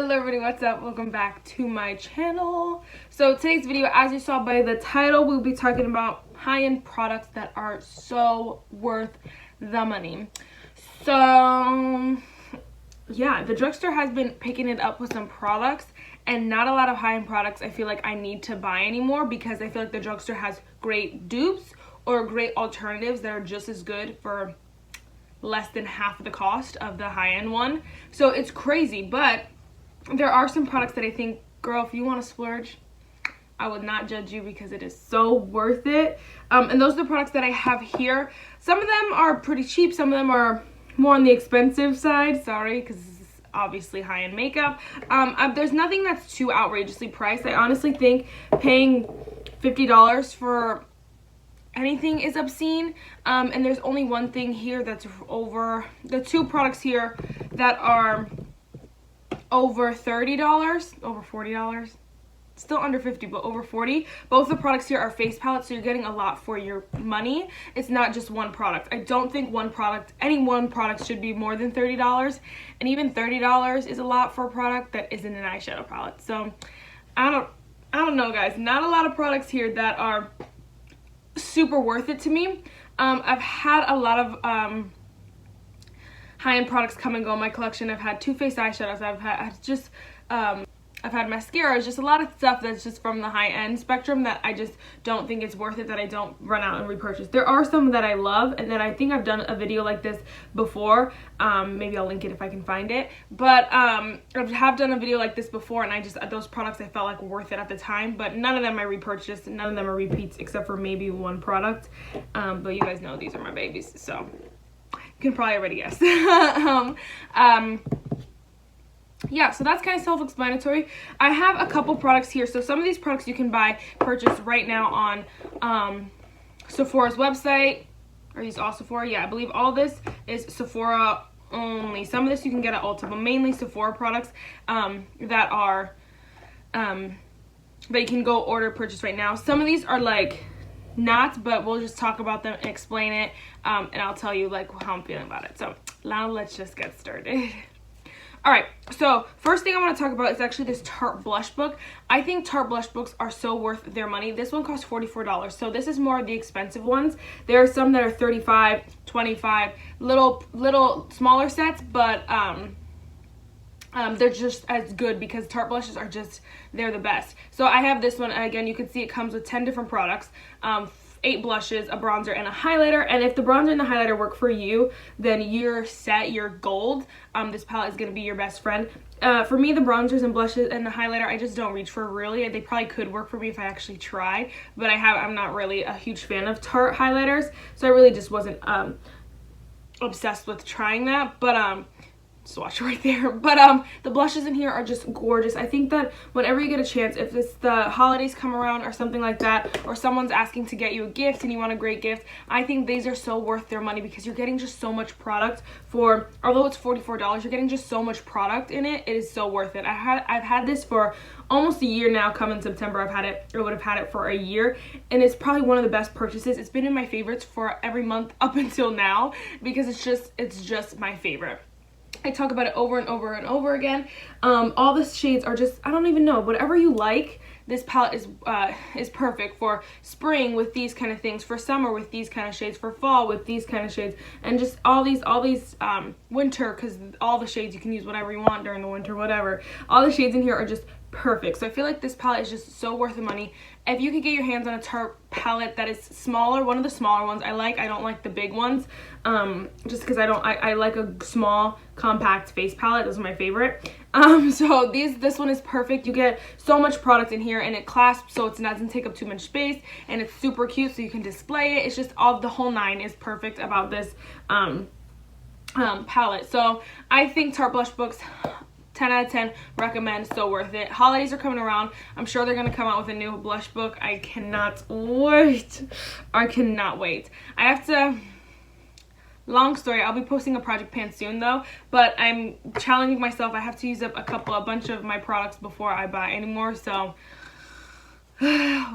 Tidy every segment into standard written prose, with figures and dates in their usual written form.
Hello everybody, what's up? Welcome back to my channel. So today's video, as you saw by the title, we'll be talking about high-end products that are so worth the money. So yeah, the drugstore has been picking it up with some products, and not a lot of high-end products I feel like I need to buy anymore, because I feel like the drugstore has great dupes or great alternatives that are just as good for less than half of the cost of the high-end one. So it's crazy, but there are some products that I think, girl, if you want to splurge, I would not judge you, because it is so worth it. And those are the products that I have here. Some of them are pretty cheap, some of them are more on the expensive side, sorry, because it's obviously high-end makeup. There's nothing that's too outrageously priced. I honestly think paying $50 for anything is obscene, and there's only one thing here that's over, the two products here that are over $30, over $40, still under 50, but over 40. Both the products here are face palettes, so you're getting a lot for your money. It's not just one product. I don't think any one product should be more than $30, and even $30 is a lot for a product that isn't an eyeshadow palette. So I don't know, guys. Not a lot of products here that are super worth it to me. I've had a lot of high-end products come and go in my collection. I've had Too Faced eyeshadows, I've had mascaras, just a lot of stuff that's just from the high-end spectrum that I just don't think it's worth it, that I don't run out and repurchase. There are some that I love, and that I think I've done a video like this before. Maybe I'll link it if I can find it. But I have done a video like this before, and those products I felt like were worth it at the time, but none of them I repurchased, none of them are repeats except for maybe one product. But you guys know these are my babies, so you can probably already guess. Yeah, so that's kind of self-explanatory. I have a couple products here. So some of these products you can purchase right now on Sephora's website. Are these all Sephora? Yeah, I believe all this is Sephora only. Some of this you can get at Ulta, but mainly Sephora products that you can go purchase right now. Some of these are like not, but we'll just talk about them and explain it, and I'll tell you like how I'm feeling about it. So now let's just get started. Alright, so first thing I want to talk about is actually this Tarte blush book. I think Tarte blush books are so worth their money. This one costs $44, so this is more of the expensive ones. There are some that are $35, $25, little smaller sets, but they're just as good, because Tarte blushes are they're the best. So I have this one, and again, you can see it comes with 10 different products. 8 blushes, a bronzer, and a highlighter. And if the bronzer and the highlighter work for you, then you're set, you're gold. This palette is going to be your best friend. For me, the bronzers and blushes and the highlighter, I just don't reach for, really. They probably could work for me if I actually tried, but I'm not really a huge fan of Tarte highlighters, so I really just wasn't obsessed with trying that. But swatch right there. But the blushes in here are just gorgeous. I think that whenever you get a chance, if it's the holidays come around or something like that, or someone's asking to get you a gift and you want a great gift, I think these are so worth their money, because you're getting just so much product for, although it's $44, you're getting just so much product in it. It is so worth it. I've had this for almost a year now. Come in September, would have had it for a year, and it's probably one of the best purchases. It's been in my favorites for every month up until now, because it's just my favorite. I talk about it over and over and over again. All the shades are just, I don't even know, whatever you like. This palette is perfect for spring with these kind of things, for summer with these kind of shades, for fall with these kind of shades, and just all these winter, because all the shades you can use whatever you want during the winter, whatever. All the shades in here are just perfect. So I feel like this palette is just so worth the money. If you could get your hands on a Tarte palette that is smaller, one of the smaller ones I don't like the big ones, just because I like a small compact face palette. Those are my favorite. So this one is perfect. You get so much product in here, and it clasps so it doesn't take up too much space, and it's super cute so you can display it. It's just the whole nine is perfect about this palette. So I think Tarte blush books, 10 out of 10, recommend, so worth it. Holidays are coming around. I'm sure they're going to come out with a new blush book. I cannot wait. I cannot wait. I have to, long story, I'll be posting a project pan soon though, but I'm challenging myself. I have to use up a bunch of my products before I buy anymore, so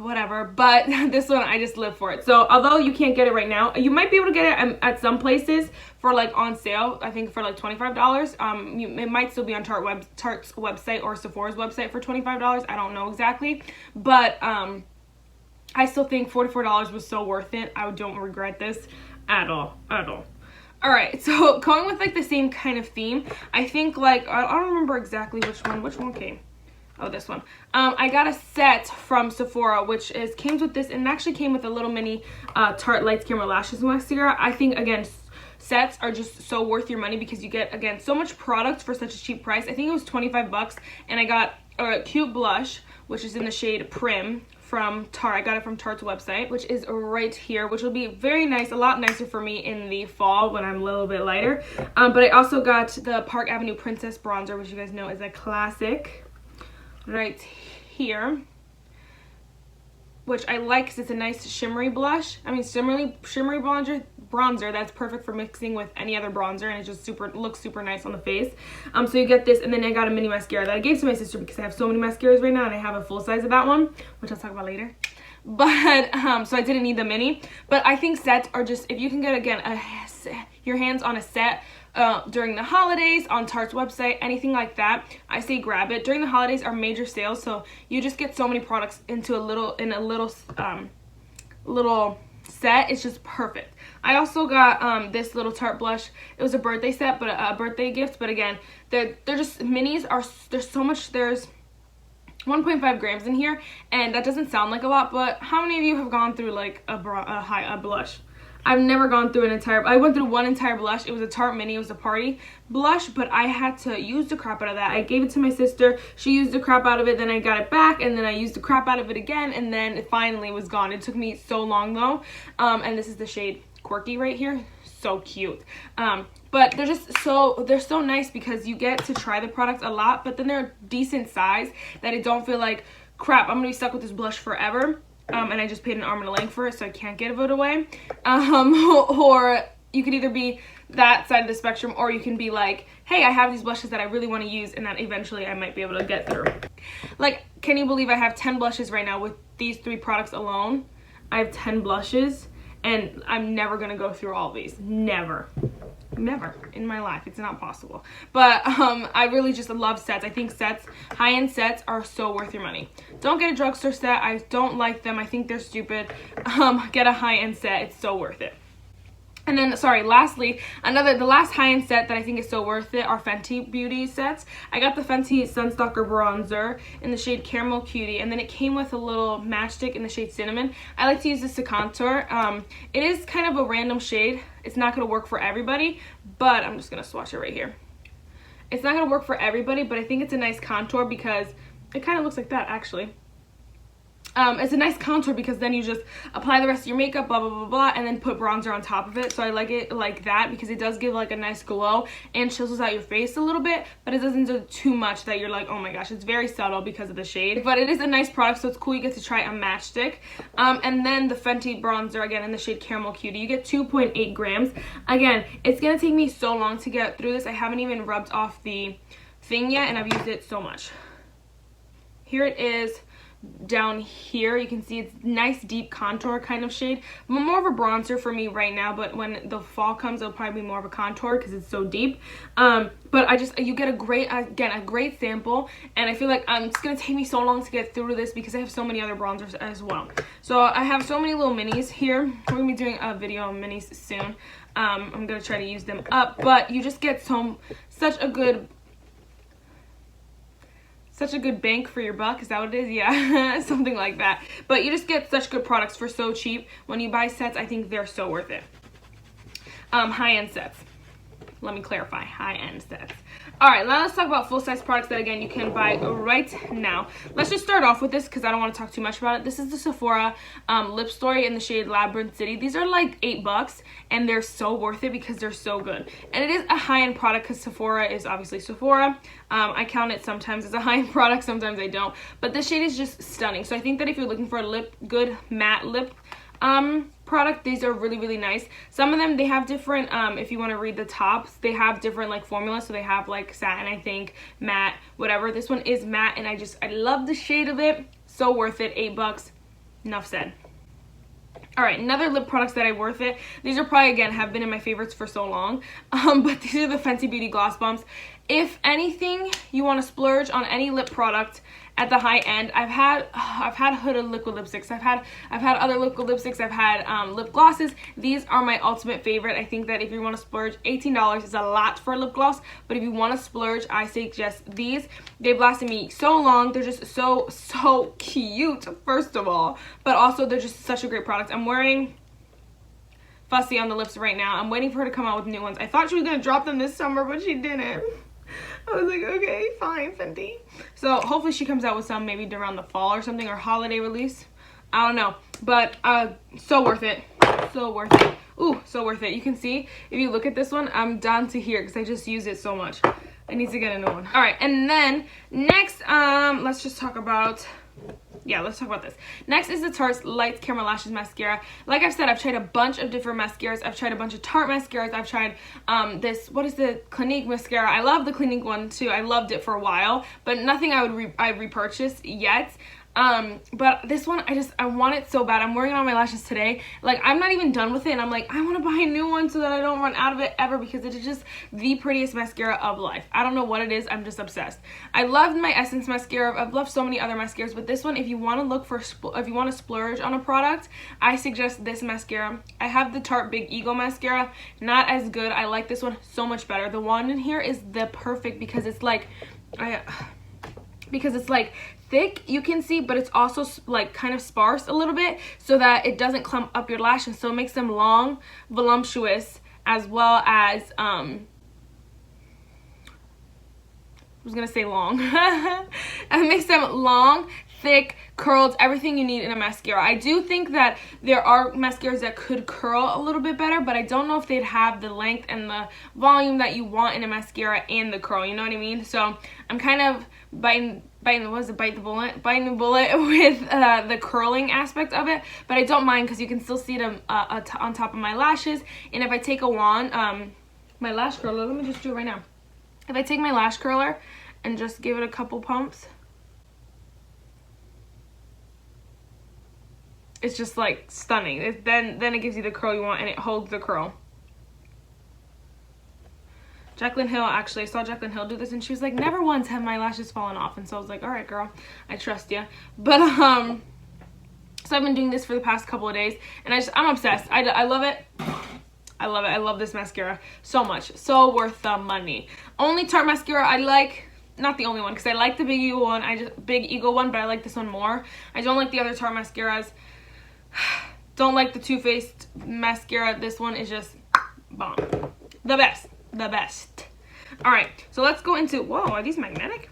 whatever, but this one I just live for it. So although you can't get it right now, you might be able to get it at some places for like on sale. I think for like $25. It might still be on Tarte's website or Sephora's website for $25. I don't know exactly, but I still think $44 was so worth it. I don't regret this at all. All right, so going with like the same kind of theme, I think like I don't remember exactly which one came. Oh, this one. I got a set from Sephora, which came with this, and it actually came with a little mini Tarte Lights Camera Lashes Mascara. I think, again, sets are just so worth your money because you get, again, so much product for such a cheap price. I think it was 25 bucks, and I got a cute blush, which is in the shade Prim from Tarte. I got it from Tarte's website, which is right here, which will be very nice, a lot nicer for me in the fall when I'm a little bit lighter. But I also got the Park Avenue Princess Bronzer, which you guys know is a classic, right here, which I like because it's a nice shimmery blush. I mean, shimmery bronzer that's perfect for mixing with any other bronzer, and it just looks super nice on the face. So you get this, and then I got a mini mascara that I gave to my sister because I have so many mascaras right now, and I have a full size of that one, which I'll talk about later. But so I didn't need the mini. But I think sets are just, if you can get, again, your hands on a set during the holidays on Tarte's website, anything like that, I say grab it. During the holidays are major sales, so you just get so many products into a little set. It's just perfect. I also got this little Tarte blush. It was a birthday set, but a birthday gift. But again, they're just minis. There's so much. There's 1.5 grams in here, and that doesn't sound like a lot, but how many of you have gone through like a blush? I've never gone through an entire, I went through one entire blush. It was a Tarte mini, it was a party blush, but I had to use the crap out of that. I gave it to my sister, she used the crap out of it, then I got it back, and then I used the crap out of it again, and then it finally was gone. It took me so long though, and this is the shade Quirky right here, so cute. But they're so nice because you get to try the product a lot, but then they're decent size that I don't feel like, crap, I'm gonna be stuck with this blush forever. And I just paid an arm and a leg for it, so I can't give it away. Or you could either be that side of the spectrum, or you can be like, hey, I have these blushes that I really want to use, and that eventually I might be able to get through. Like, can you believe I have 10 blushes right now with these 3 products alone? I have 10 blushes, and I'm never going to go through all these. Never in my life. It's not possible. But I really just love sets. I think sets, high-end sets, are so worth your money. Don't get a drugstore set. I don't like them. I think they're stupid. Get a high-end set. It's so worth it. And then, sorry, lastly, the last high-end set that I think is so worth it are Fenty Beauty sets. I got the Fenty Sunstalker Bronzer in the shade Caramel Cutie, and then it came with a little matchstick in the shade Cinnamon. I like to use this to contour. It is kind of a random shade. It's not going to work for everybody, but I'm just going to swatch it right here. It's not going to work for everybody, but I think it's a nice contour because it kind of looks like that, actually. It's a nice contour because then you just apply the rest of your makeup, blah, blah, blah, blah, and then put bronzer on top of it. So I like it like that because it does give like a nice glow and chisels out your face a little bit, but it doesn't do too much that you're like, oh my gosh, it's very subtle because of the shade. But it is a nice product, so it's cool. You get to try a matchstick. And then the Fenty bronzer, again, in the shade Caramel Cutie. You get 2.8 grams. Again, it's going to take me so long to get through this. I haven't even rubbed off the thing yet, and I've used it so much. Here it is. Down here you can see it's nice deep contour kind of shade, more of a bronzer for me right now, but when the fall comes it'll probably be more of a contour because it's so deep. But you get a great sample, and I feel like it's gonna take me so long to get through this because I have so many other bronzers as well. So I have so many little minis here. We're gonna be doing a video on minis soon. I'm gonna try to use them up, but you just get such a good bang for your buck. Is that what it is? Yeah, something like that. But you just get such good products for so cheap. When you buy sets, I think they're so worth it. High-end sets. Let me clarify, high-end sets. All right, now let's talk about full-size products that, again, you can buy right now. Let's just start off with this because I don't want to talk too much about it. This is the Sephora Lip Story in the shade Labyrinth City. These are like $8, and they're so worth it because they're so good. And it is a high-end product because Sephora is obviously Sephora. I count it sometimes as a high-end product, sometimes I don't. But this shade is just stunning. So I think that if you're looking for a good matte lip product, these are really, really nice. Some of them, they have different, if you want to read the tops, they have different like formulas. So they have like satin, I think, matte, whatever. This one is matte, and I love the shade of it. So worth it. $8. Enough said. All right, another lip products that are worth it. These are probably, again, have been in my favorites for so long. But these are the Fenty Beauty Gloss Bombs. If anything, you want to splurge on any lip product at the high end. I've had Huda liquid lipsticks. I've had other liquid lipsticks. I've had lip glosses. These are my ultimate favorite. I think that if you want to splurge, $18 is a lot for a lip gloss, but if you want to splurge, I suggest these. They've lasted me so long. They're just so cute, first of all, but also they're just such a great product. I'm wearing Fussy on the lips right now. I'm waiting for her to come out with new ones. I thought she was going to drop them this summer, but she didn't. I was like, okay, fine, Fenty. So hopefully she comes out with some maybe around the fall or something, or holiday release. I don't know, but so worth it. So worth it. Ooh, so worth it. You can see, if you look at this one, I'm down to here because I just use it so much. I need to get a new one. All right, and then next, let's talk about this. Next is the Tarte Lights Camera Lashes Mascara. Like I've said, I've tried a bunch of different mascaras. I've tried a bunch of Tarte mascaras. I've tried what is the Clinique mascara? I love the Clinique one too. I loved it for a while, but nothing I would repurchase yet. But this one, I want it so bad. I'm wearing it on my lashes today. Like, I'm not even done with it, and I'm like, I want to buy a new one so that I don't run out of it ever, because it is just the prettiest mascara of life. I don't know what it is. I'm just obsessed. I loved my Essence mascara. I've loved so many other mascaras, but this one, if you want to look for, if you want to splurge on a product, I suggest this mascara. I have the Tarte Big Ego mascara. Not as good. I like this one so much better. The one in here is the perfect, because it's like, thick, you can see, but it's also like kind of sparse a little bit, so that it doesn't clump up your lashes, so it makes them long, voluptuous, as well as I was gonna say long. It makes them long, thick, curled, everything you need in a mascara. I do think that there are mascaras that could curl a little bit better, but I don't know if they'd have the length and the volume that you want in a mascara and the curl, you know what I mean? So I'm kind of biting the bullet with the curling aspect of it, but I don't mind because you can still see them on top of my lashes. And if I take a wand, my lash curler, let me just do it right now. If I take my lash curler and just give it a couple pumps, it's just like stunning. Then it gives you the curl you want, and it holds the curl. Jaclyn Hill, actually, I saw Jaclyn Hill do this, and she was like, never once have my lashes fallen off. And so I was like, all right, girl, I trust you. But so I've been doing this for the past couple of days, and I'm obsessed. I love it. I love it. I love this mascara so much. So worth the money. Only Tarte mascara I like. Not the only one, because I like the Big Eagle one, but I like this one more. I don't like the other Tarte mascaras. Don't like the Too Faced mascara. This one is just bomb. The best. The best. All right, so let's go into, whoa, are these magnetic?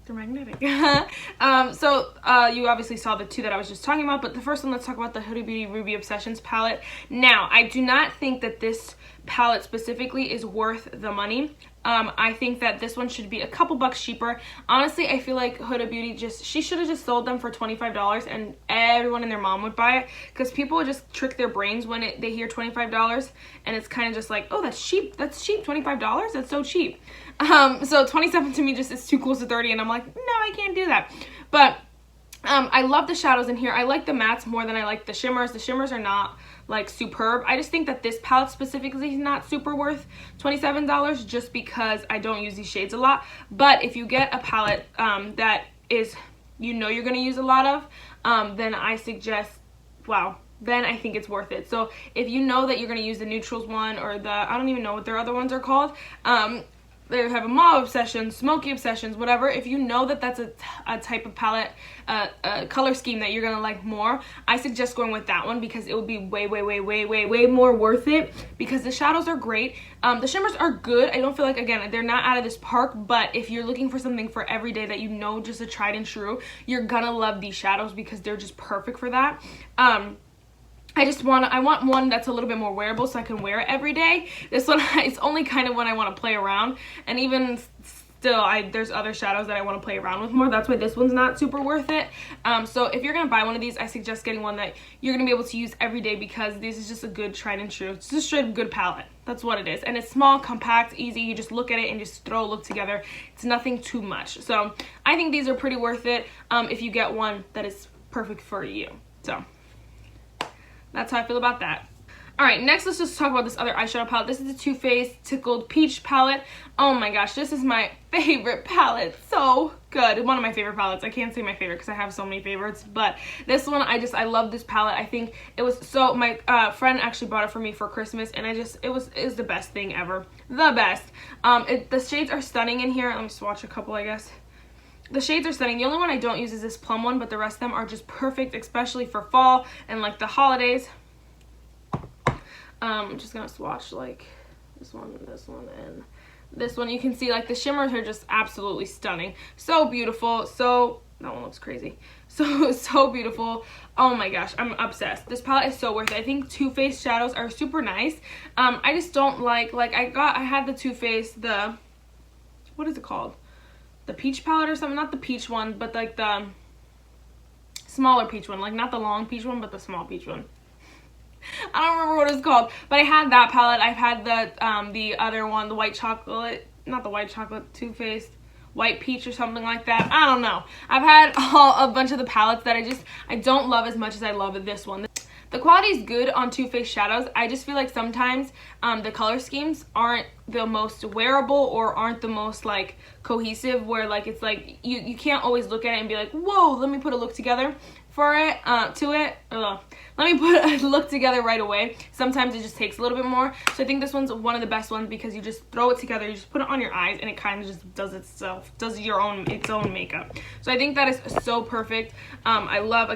They're magnetic. So you obviously saw the two that I was just talking about, but the first one, let's talk about the Huda Beauty Ruby Obsessions palette. Now, I do not think that this palette specifically is worth the money. I think that this one should be a couple bucks cheaper. Honestly, I feel like Huda Beauty she should have just sold them for $25, and everyone and their mom would buy it, because people would just trick their brains when they hear $25, and it's kind of just like, oh, that's cheap. That's cheap. $25? That's so cheap. So 27 to me just is too close to 30, and I'm like, no, I can't do that. But I love the shadows in here. I like the mattes more than I like the shimmers. The shimmers are not like superb. I just think that this palette specifically is not super worth $27, just because I don't use these shades a lot. But if you get a palette that is, you know, you're going to use a lot of, then I suggest, wow, then I think it's worth it. So if you know that you're going to use the neutrals one, or the, I don't even know what their other ones are called, they have a mauve obsession, smoky obsessions, whatever. If you know that that's a type of palette, a color scheme that you're gonna like more, I suggest going with that one, because it will be way more worth it, because the shadows are great. The shimmers are good. I don't feel like, again, they're not out of this park, but if you're looking for something for every day that you know, just a tried and true, you're gonna love these shadows, because they're just perfect for that. I want one that's a little bit more wearable, so I can wear it every day. This one, it's only kind of when I want to play around, and even still, there's other shadows that I want to play around with more. That's why this one's not super worth it. So if you're going to buy one of these, I suggest getting one that you're going to be able to use every day, because this is just a good tried and true. It's just a straight good palette. That's what it is. And it's small, compact, easy. You just look at it and just throw a look together. It's nothing too much. So I think these are pretty worth it if you get one that is perfect for you. So that's how I feel about that. Alright, next let's just talk about this other eyeshadow palette. This is the Too Faced Tickled Peach palette. Oh my gosh, this is my favorite palette. So good. One of my favorite palettes. I can't say my favorite because I have so many favorites, but this one, I love this palette. I think it was so, my friend actually bought it for me for Christmas, and it was the best thing ever. The best. The shades are stunning in here. Let me swatch a couple, I guess. The shades are stunning. The only one I don't use is this plum one, but the rest of them are just perfect, especially for fall and like the holidays. I'm just gonna swatch like this one, and this one. You can see like the shimmers are just absolutely stunning. So beautiful. So, that one looks crazy. So beautiful. Oh my gosh, I'm obsessed. This palette is so worth it. I think Too Faced shadows are super nice. I just don't like I had the Too Faced, what is it called? The peach palette or something? Not the peach one, but like the smaller peach one. Like not the long peach one, but the small peach one. I don't remember what it's called, but I had that palette. I've had the other one, the white chocolate, not the white chocolate, Too Faced white peach or something like that. I don't know. I've had a bunch of the palettes that I don't love as much as I love this one. The quality is good on Too Faced shadows. I just feel like sometimes the color schemes aren't the most wearable or aren't the most like cohesive, where like it's like you can't always look at it and be like, whoa, let me put a look together for it, let me put a look together right away. Sometimes it just takes a little bit more. So I think this one's one of the best ones because you just throw it together, you just put it on your eyes, and it kind of just does itself, does its own makeup. So I think that is so perfect. I love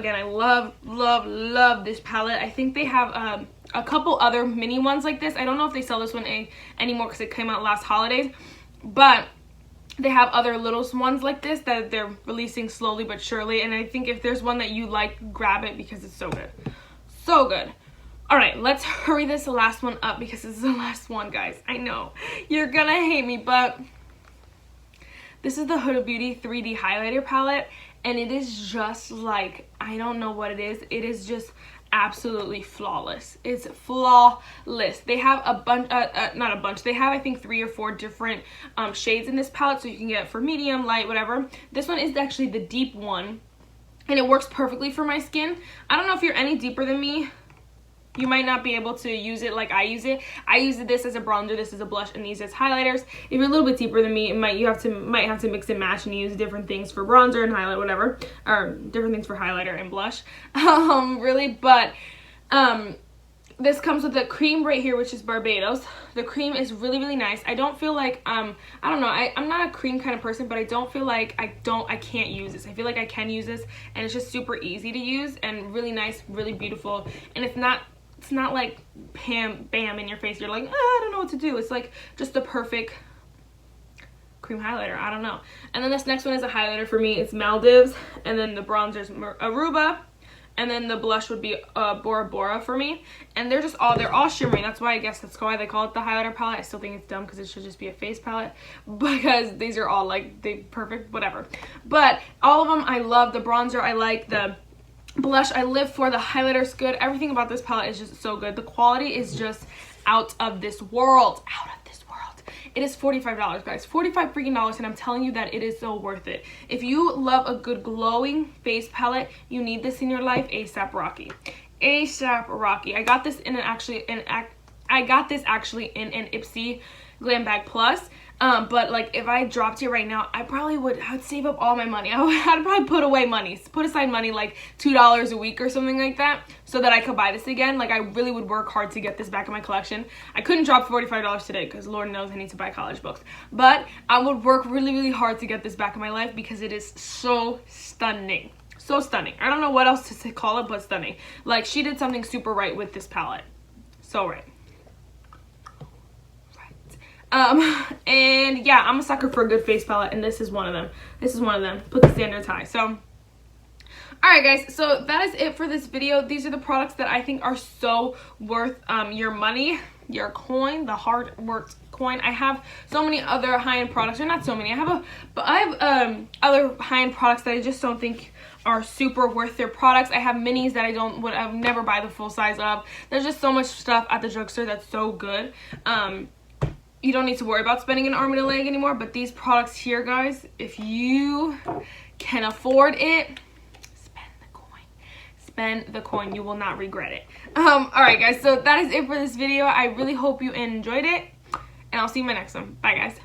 this palette. I think they have a couple other mini ones like this. I don't know if they sell this one anymore because it came out last holidays, but they have other little ones like this that they're releasing slowly but surely, and I think if there's one that you like, grab it because it's so good. So good. Alright, let's hurry this last one up because this is the last one, guys. I know. You're gonna hate me, but this is the Huda Beauty 3D highlighter palette, and it is just like, I don't know what it is. It is just absolutely flawless. It's flawless. They have a bunch, not a bunch, they have I think 3 or 4 different shades in this palette, so you can get it for medium, light, whatever. This one is actually the deep one, and it works perfectly for my skin. I don't know if you're any deeper than me, you might not be able to use it like I use it. I use this as a bronzer, this is a blush, and these as highlighters. If you're a little bit deeper than me, might have to mix and match and use different things for bronzer and highlight, whatever, or different things for highlighter and blush. Really, but this comes with the cream right here, which is Barbados. The cream is really nice. I don't feel like I don't know, I'm not a cream kind of person, but I don't feel like I can't use this. I feel like I can use this, and it's just super easy to use and really nice, really beautiful. And it's not like bam in your face. You're like, I don't know what to do. It's like just the perfect cream highlighter. I don't know. And then this next one is a highlighter for me. It's Maldives, and then the bronzer's Aruba, and then the blush would be Bora Bora for me. And they're all shimmery. That's why I guess that's why they call it the highlighter palette. I still think it's dumb because it should just be a face palette, because these are all like they perfect, whatever. But all of them I love. The bronzer I like, the blush I live for, the highlighter's good. Everything about this palette is just so good. The quality is just out of this world. It is $45, guys. $45 freaking, and I'm telling you that it is so worth it. If you love a good glowing face palette, you need this in your life. ASAP Rocky. ASAP Rocky. I got this actually in an Ipsy Glam Bag Plus. But like if I dropped it right now, I would save up all my money. I'd probably put aside money like $2 a week or something like that, so that I could buy this again. Like I really would work hard to get this back in my collection. I couldn't drop $45 today because Lord knows I need to buy college books. But I would work really hard to get this back in my life because it is so stunning. So stunning. I don't know what else to call it but stunning. Like she did something super right with this palette. So right. And yeah, I'm a sucker for a good face palette, and this is one of them. Put the standards high. So alright guys, so that is it for this video. These are the products that I think are so worth your money, your coin, the hard worked coin. coin. I have so many other high-end products, or not so many. I have other high-end products that I just don't think are super worth their products. I have minis that I would never buy the full size of. There's just so much stuff at the drugstore that's so good. You don't need to worry about spending an arm and a leg anymore, but these products here, guys, if you can afford it, spend the coin. You will not regret it. All right, guys, so that is it for this video. I really hope you enjoyed it, and I'll see you in my next one. Bye, guys.